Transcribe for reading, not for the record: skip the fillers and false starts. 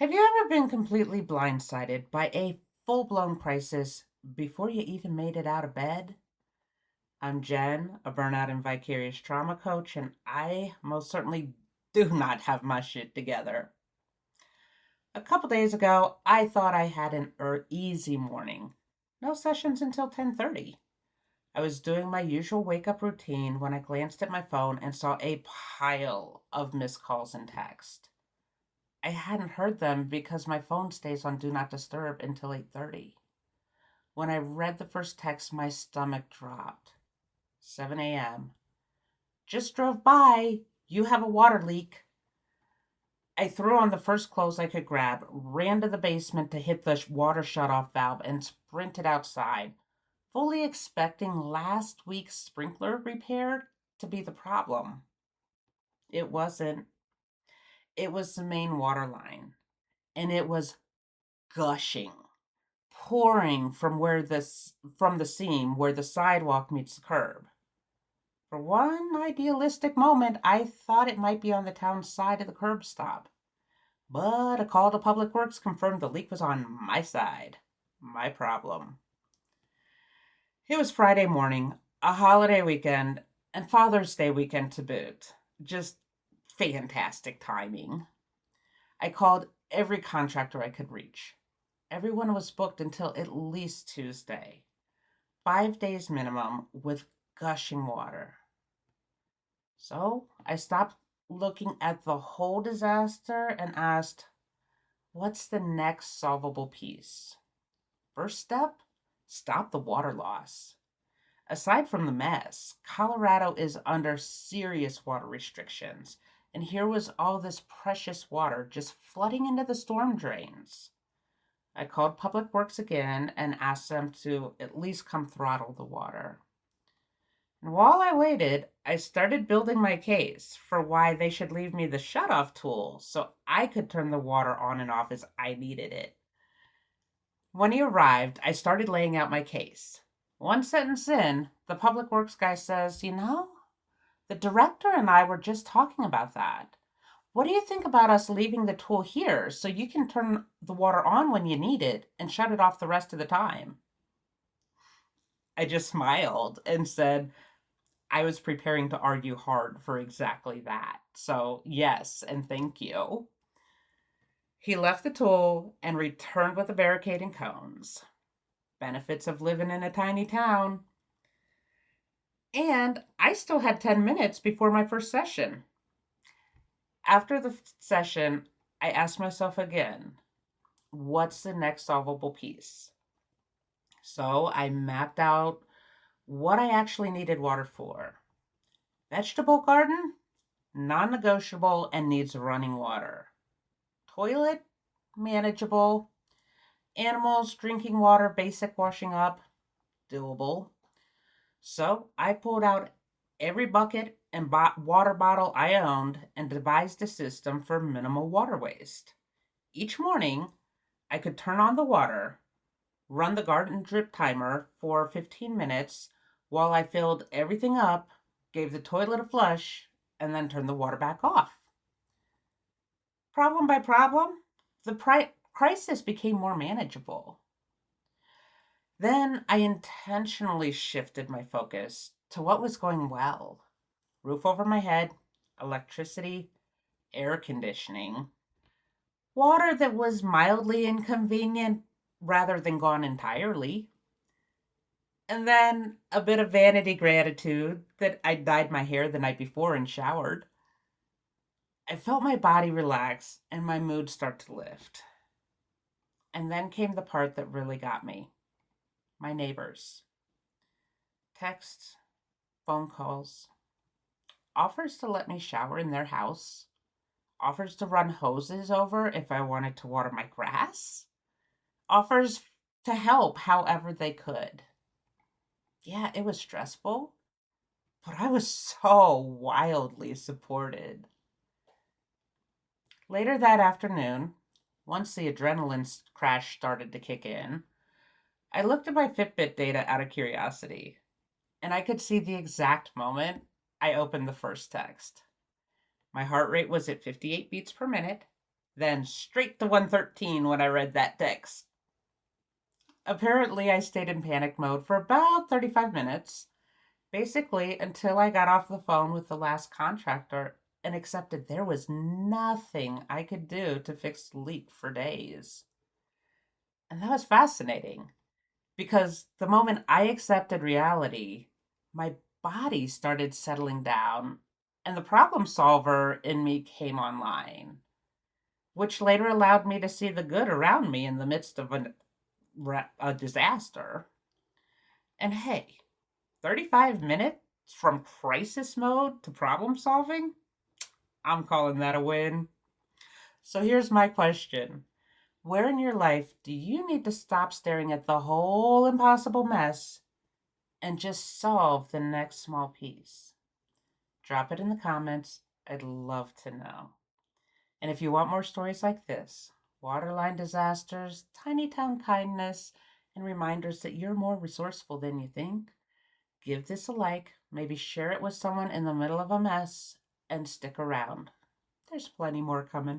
Have you ever been completely blindsided by a full blown crisis before you even made it out of bed? I'm Jen, a burnout and vicarious trauma coach, and I most certainly do not have my shit together. A couple days ago, I thought I had an easy morning. No sessions until 10:30. I was doing my usual wake up routine when I glanced at my phone and saw a pile of missed calls and text. I hadn't heard them because my phone stays on do not disturb until 8:30. When I read the first text, my stomach dropped. 7 a.m. Just drove by. You have a water leak. I threw on the first clothes I could grab, ran to the basement to hit the water shutoff valve, and sprinted outside, fully expecting last week's sprinkler repair to be the problem. It wasn't. It was the main water line, and it was gushing, pouring from the seam where the sidewalk meets the curb. For one idealistic moment, I thought it might be on the town side of the curb stop. But a call to Public Works confirmed the leak was on my side. My problem. It was Friday morning, a holiday weekend, and Father's Day weekend to boot. Just fantastic timing. I called every contractor I could reach. Everyone was booked until at least Tuesday. 5 days minimum with gushing water. So I stopped looking at the whole disaster and asked, what's the next solvable piece? First step, stop the water loss. Aside from the mess, Colorado is under serious water restrictions, and here was all this precious water just flooding into the storm drains. I called Public Works again and asked them to at least come throttle the water. And while I waited, I started building my case for why they should leave me the shutoff tool so I could turn the water on and off as I needed it. When he arrived, I started laying out my case. One sentence in, the Public Works guy says, the director and I were just talking about that. What do you think about us leaving the tool here so you can turn the water on when you need it and shut it off the rest of the time? I just smiled and said, I was preparing to argue hard for exactly that. So, yes, and thank you. He left the tool and returned with a barricade and cones. Benefits of living in a tiny town. And I still had 10 minutes before my first session. After the session, I asked myself again, what's the next solvable piece? So I mapped out what I actually needed water for. Vegetable garden, non negotiable and needs running water. Toilet, manageable. Animals, drinking water, basic washing up, doable. So I pulled out every bucket and water bottle I owned and devised a system for minimal water waste. Each morning, I could turn on the water, run the garden drip timer for 15 minutes while I filled everything up, gave the toilet a flush, and then turned the water back off. Problem by problem, the crisis became more manageable. Then I intentionally shifted my focus to what was going well: roof over my head, electricity, air conditioning, water that was mildly inconvenient rather than gone entirely, and then a bit of vanity gratitude that I dyed my hair the night before and showered. I felt my body relax and my mood start to lift. And then came the part that really got me: my neighbors. Texts, phone calls, offers to let me shower in their house, offers to run hoses over if I wanted to water my grass, offers to help however they could. Yeah, it was stressful, but I was so wildly supported. Later that afternoon, once the adrenaline crash started to kick in, I looked at my Fitbit data out of curiosity, and I could see the exact moment I opened the first text. My heart rate was at 58 beats per minute. then straight to 113 when I read that text. Apparently, I stayed in panic mode for about 35 minutes, basically until I got off the phone with the last contractor and accepted there was nothing I could do to fix the leak for days. And that was fascinating because the moment I accepted reality, my body started settling down and the problem solver in me came online, which later allowed me to see the good around me in the midst of a disaster. And hey, 35 minutes from crisis mode to problem solving? I'm calling that a win. So here's my question. Where in your life do you need to stop staring at the whole impossible mess and just solve the next small piece? Drop it in the comments. I'd love to know. And if you want more stories like this, waterline disasters, tiny town kindness, and reminders that you're more resourceful than you think, give this a like, maybe share it with someone in the middle of a mess, and stick around. There's plenty more coming.